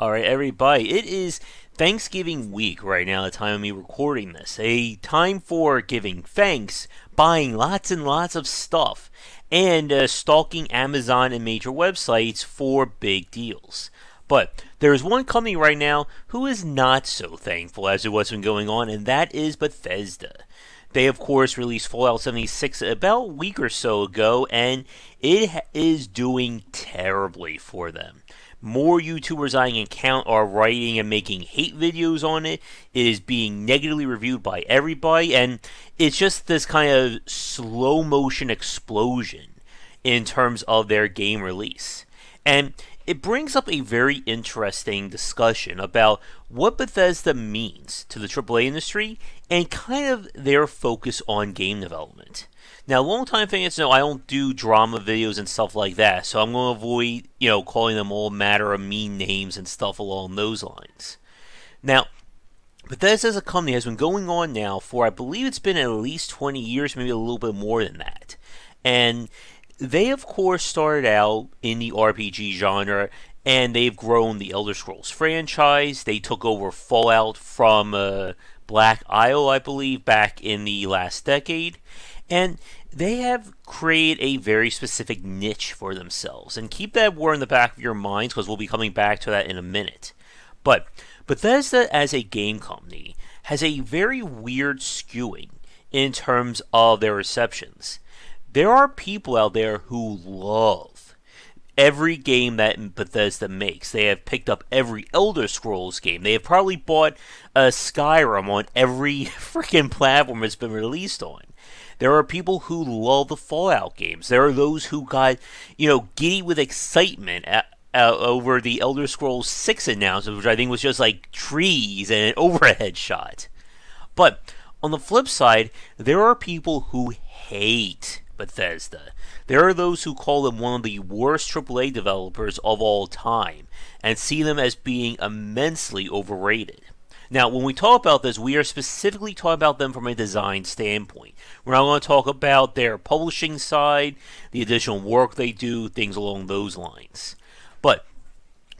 Alright, everybody, it is Thanksgiving week right now, the time of me recording this. A time for giving thanks, buying lots and lots of stuff, and stalking Amazon and major websites for big deals. But there is one company right now who is not so thankful as to what's been going on, and that is Bethesda. They, of course, released Fallout 76 about a week or so ago, and it is doing terribly for them. More YouTubers I can count are writing and making hate videos on it. It is being negatively reviewed by everybody, and it's just this kind of slow motion explosion in terms of their game release. And it brings up a very interesting discussion about what Bethesda means to the AAA industry and kind of their focus on game development. Now, longtime fans know I don't do drama videos and stuff like that, so I'm going to avoid, calling them all matter of mean names and stuff along those lines. Now, Bethesda as a company has been going on now for, I believe it's been at least 20 years, maybe a little bit more than that. And they, of course, started out in the RPG genre, and they've grown the Elder Scrolls franchise. They took over Fallout from Black Isle, I believe, back in the last decade. And they have created a very specific niche for themselves. And keep that word in the back of your minds, because we'll be coming back to that in a minute. But Bethesda as a game company has a very weird skewing in terms of their receptions. There are people out there who love every game that Bethesda makes. They have picked up every Elder Scrolls game. They have probably bought a Skyrim on every freaking platform it's been released on. There are people who love the Fallout games. There are those who got, giddy with excitement over the Elder Scrolls 6 announcement, which I think was just like trees and an overhead shot. But on the flip side, there are people who hate Bethesda. There are those who call them one of the worst AAA developers of all time and see them as being immensely overrated. Now, when we talk about this, we are specifically talking about them from a design standpoint. We're not going to talk about their publishing side, the additional work they do, things along those lines. But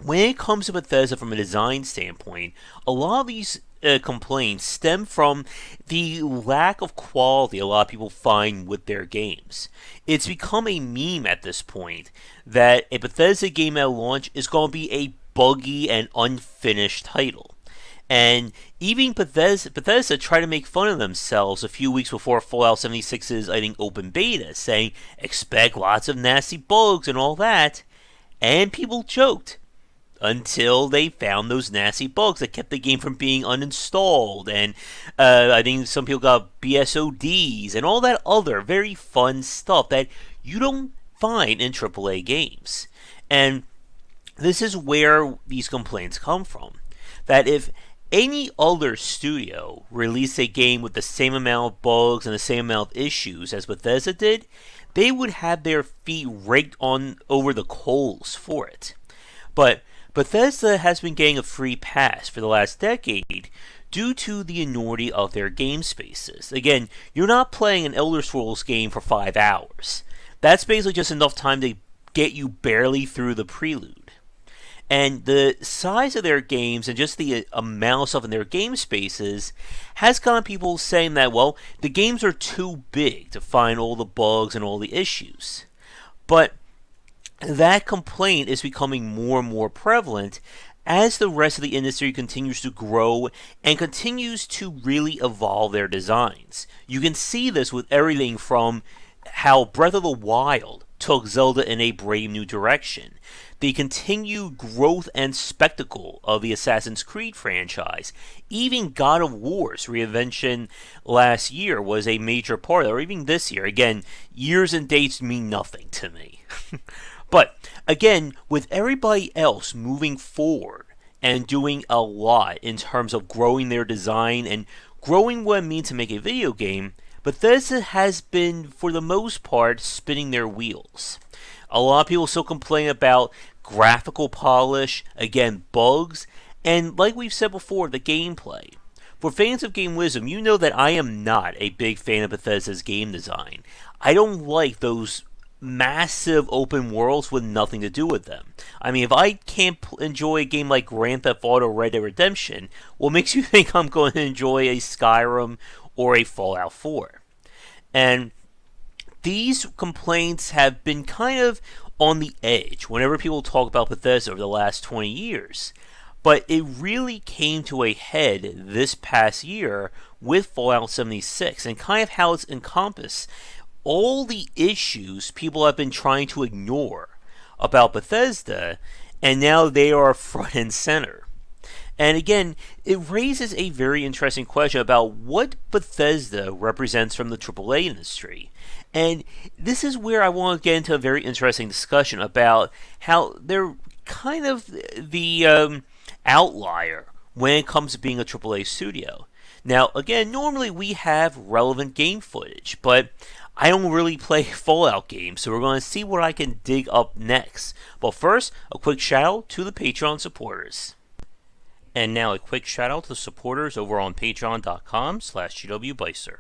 when it comes to Bethesda from a design standpoint, a lot of these complaints stem from the lack of quality a lot of people find with their games. It's become a meme at this point that a Bethesda game at launch is going to be a buggy and unfinished title. And even Bethesda tried to make fun of themselves a few weeks before Fallout 76's, I think, open beta, saying, expect lots of nasty bugs and all that. And people joked until they found those nasty bugs that kept the game from being uninstalled. And I think some people got BSODs and all that other very fun stuff that you don't find in AAA games. And this is where these complaints come from. That if any other studio released a game with the same amount of bugs and the same amount of issues as Bethesda did, they would have their feet raked on over the coals for it. But Bethesda has been getting a free pass for the last decade due to the enormity of their game spaces. Again, you're not playing an Elder Scrolls game for 5 hours. That's basically just enough time to get you barely through the prelude. And the size of their games and just the amount of stuff in their game spaces has gotten people saying that, well, the games are too big to find all the bugs and all the issues. But that complaint is becoming more and more prevalent as the rest of the industry continues to grow and continues to really evolve their designs. You can see this with everything from how Breath of the Wild took Zelda in a brave new direction, the continued growth and spectacle of the Assassin's Creed franchise. Even God of War's reinvention last year was a major part of it, or even this year. Again, years and dates mean nothing to me. But, again, with everybody else moving forward and doing a lot in terms of growing their design and growing what it means to make a video game, Bethesda has been, for the most part, spinning their wheels. A lot of people still complain about graphical polish, again, bugs, and like we've said before, the gameplay. For fans of Game Wisdom, you know that I am not a big fan of Bethesda's game design. I don't like those massive open worlds with nothing to do with them. I mean, if I can't enjoy a game like Grand Theft Auto Red Dead Redemption, what makes you think I'm going to enjoy a Skyrim or a Fallout 4? And these complaints have been kind of on the edge whenever people talk about Bethesda over the last 20 years. But it really came to a head this past year with Fallout 76 and kind of how it's encompassed all the issues people have been trying to ignore about Bethesda, and now they are front and center. And again, it raises a very interesting question about what Bethesda represents from the AAA industry. And this is where I want to get into a very interesting discussion about how they're kind of the outlier when it comes to being a AAA studio. Now, again, normally we have relevant game footage, but I don't really play Fallout games, so we're going to see what I can dig up next. But first, a quick shout out to the Patreon supporters. And now a quick shout out to the supporters over on patreon.com/GWBicer.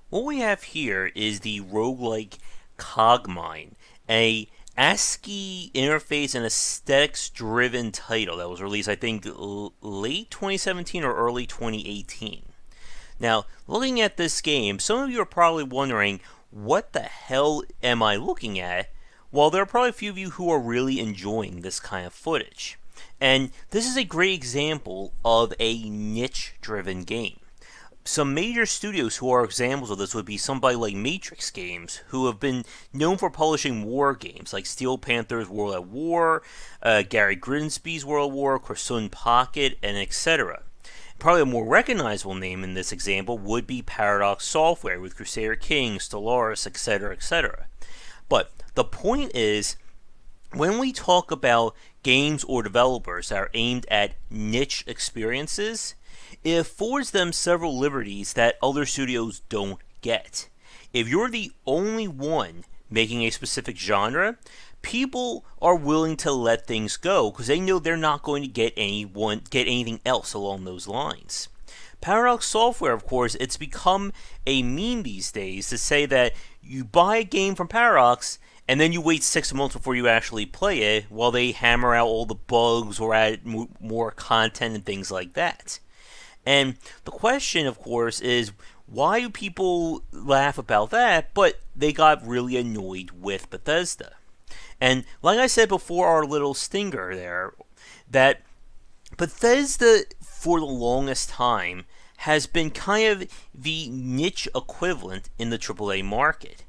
What we have here is the roguelike Cogmine, a ASCII interface and aesthetics driven title that was released, I think, late 2017 or early 2018. Now, looking at this game, some of you are probably wondering, what the hell am I looking at? Well, there are probably a few of you who are really enjoying this kind of footage. And this is a great example of a niche-driven game. Some major studios who are examples of this would be somebody like Matrix Games, who have been known for publishing war games like Steel Panther's World at War, Gary Grimsby's World at War, Corsoon Pocket, and etc. Probably a more recognizable name in this example would be Paradox Software with Crusader Kings, Stellaris, etc., etc. But the point is, when we talk about games or developers that are aimed at niche experiences, it affords them several liberties that other studios don't get. If you're the only one making a specific genre, people are willing to let things go because they know they're not going to get anything else along those lines. Paradox Software, of course, it's become a meme these days to say that you buy a game from Paradox and then you wait 6 months before you actually play it while they hammer out all the bugs or add more content and things like that. And the question, of course, is why do people laugh about that, but they got really annoyed with Bethesda? And like I said before, our little stinger there, that Bethesda, for the longest time, has been kind of the niche equivalent in the AAA market.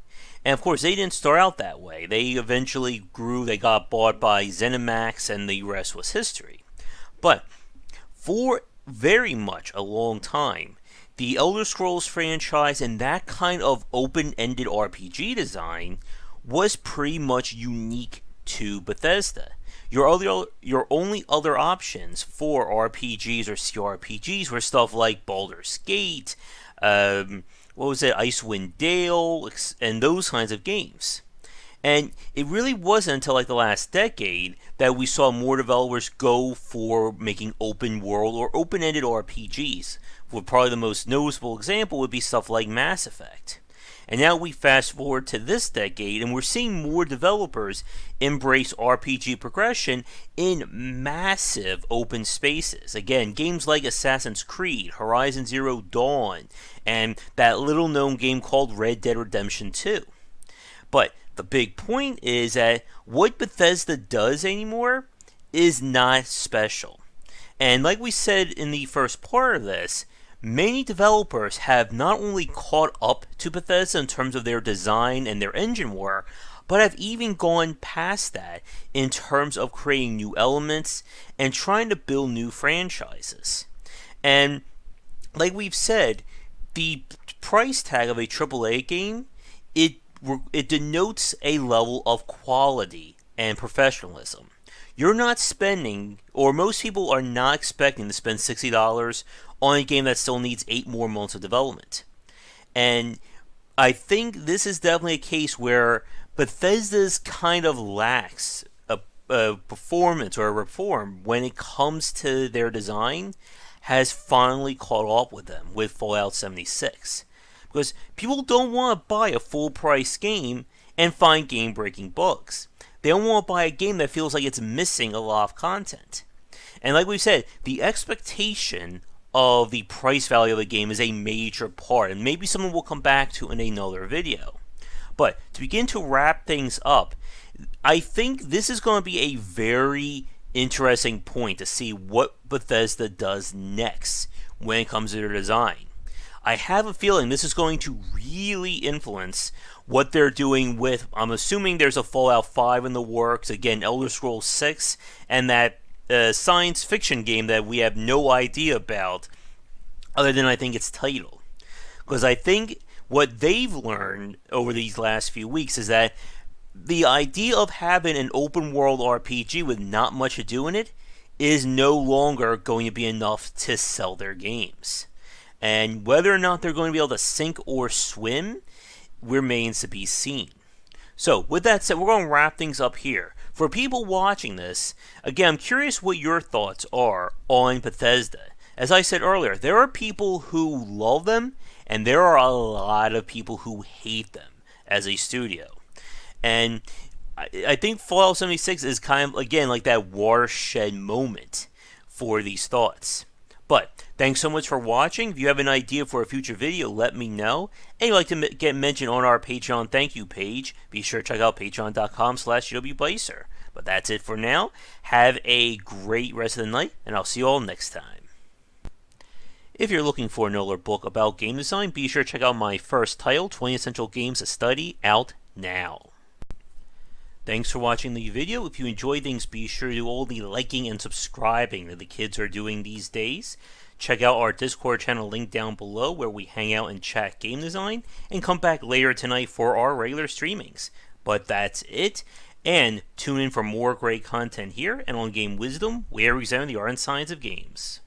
And of course, they didn't start out that way. They eventually grew, they got bought by ZeniMax, and the rest was history. But for very much a long time, the Elder Scrolls franchise and that kind of open-ended RPG design was pretty much unique to Bethesda. Your only other options for RPGs or CRPGs were stuff like Baldur's Gate, Icewind Dale, and those kinds of games. And it really wasn't until like the last decade that we saw more developers go for making open world or open-ended RPGs. With probably the most noticeable example would be stuff like Mass Effect. And now we fast forward to this decade and we're seeing more developers embrace RPG progression in massive open spaces. Again, games like Assassin's Creed, Horizon Zero Dawn, and that little known game called Red Dead Redemption 2. But the big point is that what Bethesda does anymore is not special. And like we said in the first part of this, many developers have not only caught up to Bethesda in terms of their design and their engine work, but have even gone past that in terms of creating new elements and trying to build new franchises. And like we've said, the price tag of a AAA game, it denotes a level of quality and professionalism. You're not spending, or most people are not expecting to spend $60 on a game that still needs 8 more months of development. And I think this is definitely a case where Bethesda's kind of lacks a performance or a reform when it comes to their design has finally caught up with them with Fallout 76. Because people don't want to buy a full price game and find game-breaking bugs. They don't want to buy a game that feels like it's missing a lot of content. And like we said, the expectation of the price value of the game is a major part, and maybe someone will come back to in another video. But to begin to wrap things up, I think this is going to be a very interesting point to see what Bethesda does next when it comes to their design. I have a feeling this is going to really influence what they're doing with, I'm assuming there's a Fallout 5 in the works, again, Elder Scrolls 6, and that science fiction game that we have no idea about, other than I think its title. Because I think what they've learned over these last few weeks is that the idea of having an open world RPG with not much to do in it is no longer going to be enough to sell their games. And whether or not they're going to be able to sink or swim remains to be seen. So, with that said, we're going to wrap things up here. For people watching this, again, I'm curious what your thoughts are on Bethesda. As I said earlier, there are people who love them, and there are a lot of people who hate them as a studio. And I think Fallout 76 is kind of, again, like that watershed moment for these thoughts. But thanks so much for watching. If you have an idea for a future video, let me know. And you'd like to get mentioned on our Patreon thank you page, be sure to check out patreon.com/GWBlazer. But that's it for now. Have a great rest of the night, and I'll see you all next time. If you're looking for another book about game design, be sure to check out my first title, 20 Essential Games to Study, out now. Thanks for watching the video. If you enjoyed things, be sure to do all the liking and subscribing that the kids are doing these days. Check out our Discord channel link down below where we hang out and chat game design. And come back later tonight for our regular streamings. But that's it. And tune in for more great content here and on Game Wisdom, where we examine the art and science of games.